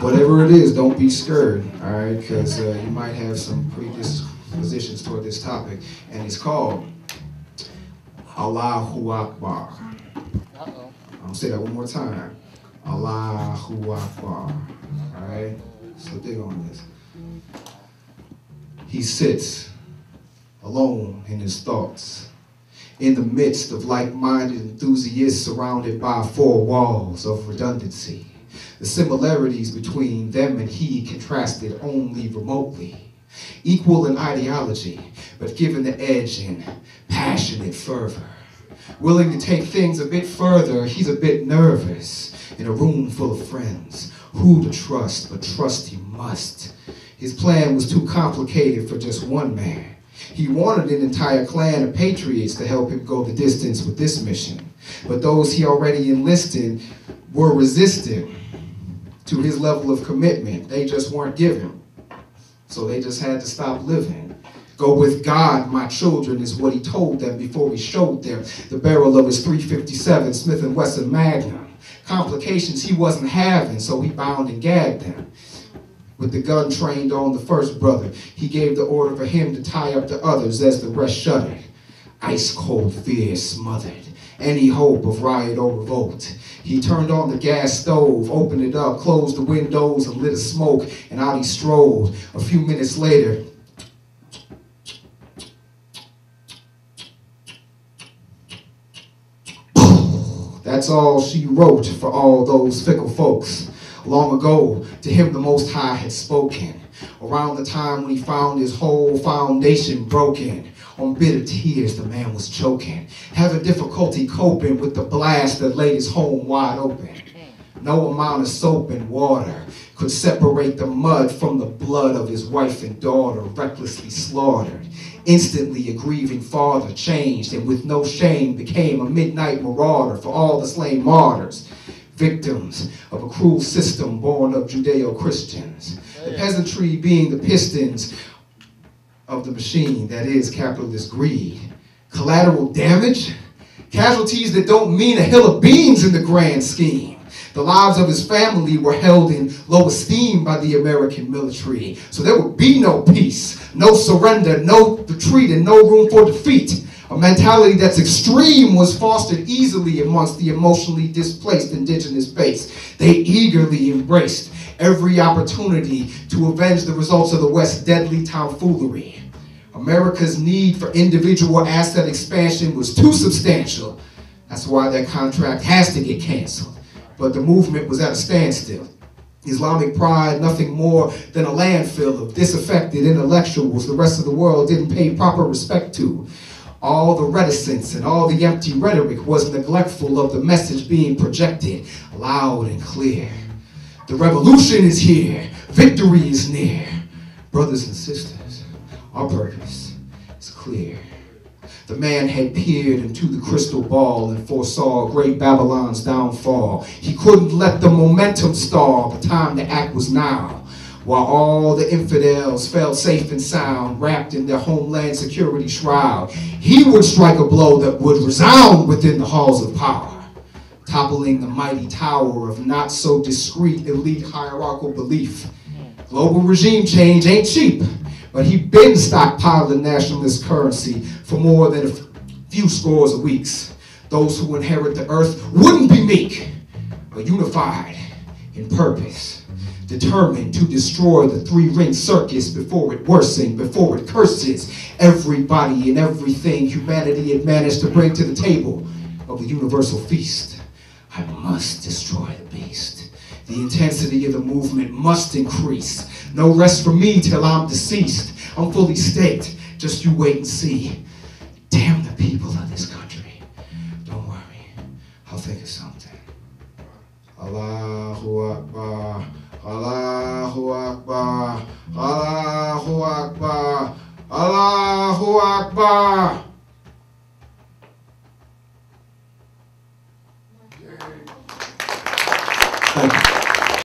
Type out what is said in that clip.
Whatever it is, don't be scared, all right? Because you might have some predispositions toward this topic. And it's called Allahu Akbar. I'll say that one more time. Allahu Akbar. All right? So dig on this. He sits alone in his thoughts, in the midst of like-minded enthusiasts surrounded by four walls of redundancy. The similarities between them and he contrasted only remotely. Equal in ideology, but given the edge in passionate fervor. Willing to take things a bit further, he's a bit nervous in a room full of friends. Who to trust, but trust he must. His plan was too complicated for just one man. He wanted an entire clan of patriots to help him go the distance with this mission. But those he already enlisted were resistant to his level of commitment. They just weren't given. So they just had to stop living. Go with God, my children, is what he told them before he showed them the barrel of his .357 Smith & Wesson Magnum. Complications he wasn't having, so he bound and gagged them. With the gun trained on the first brother, he gave the order for him to tie up the others as the rest shuddered. Ice-cold fear smothered any hope of riot or revolt. He turned on the gas stove, opened it up, closed the windows, and lit a smoke, and out he strolled. A few minutes later, that's all she wrote for all those fickle folks. Long ago, to him the Most High had spoken, around the time when he found his whole foundation broken. On bitter tears, the man was choking, having difficulty coping with the blast that laid his home wide open. No amount of soap and water could separate the mud from the blood of his wife and daughter, recklessly slaughtered. Instantly, a grieving father changed, and with no shame became a midnight marauder for all the slain martyrs, victims of a cruel system born of Judeo-Christians. The peasantry being the pistons of the machine that is capitalist greed. Collateral damage? Casualties that don't mean a hill of beans in the grand scheme. The lives of his family were held in low esteem by the American military. So there would be no peace, no surrender, no retreat, and no room for defeat. A mentality that's extreme was fostered easily amongst the emotionally displaced indigenous base. They eagerly embraced every opportunity to avenge the results of the West's deadly tomfoolery. America's need for individual asset expansion was too substantial. That's why that contract has to get canceled. But the movement was at a standstill. Islamic pride, nothing more than a landfill of disaffected intellectuals the rest of the world didn't pay proper respect to. All the reticence and all the empty rhetoric was neglectful of the message being projected loud and clear. The revolution is here. Victory is near. Brothers and sisters, our purpose is clear. The man had peered into the crystal ball and foresaw great Babylon's downfall. He couldn't let the momentum stall. The time to act was now. While all the infidels felt safe and sound, wrapped in their homeland security shroud, he would strike a blow that would resound within the halls of power, toppling the mighty tower of not so discreet elite hierarchical belief. Global regime change ain't cheap, but he'd been stockpiling nationalist currency for more than a few scores of weeks. Those who inherit the earth wouldn't be meek, but unified in purpose, determined to destroy the three-ring circus before it worsened, before it curses everybody and everything humanity had managed to bring to the table of the universal feast. I must destroy the beast. The intensity of the movement must increase. No rest for me till I'm deceased. I'm fully staked. Just you wait and see. Damn the people of this country. Don't worry. I'll think of something. Allahu Akbar. Allahu Akbar. Allahu Akbar. Allahu Akbar.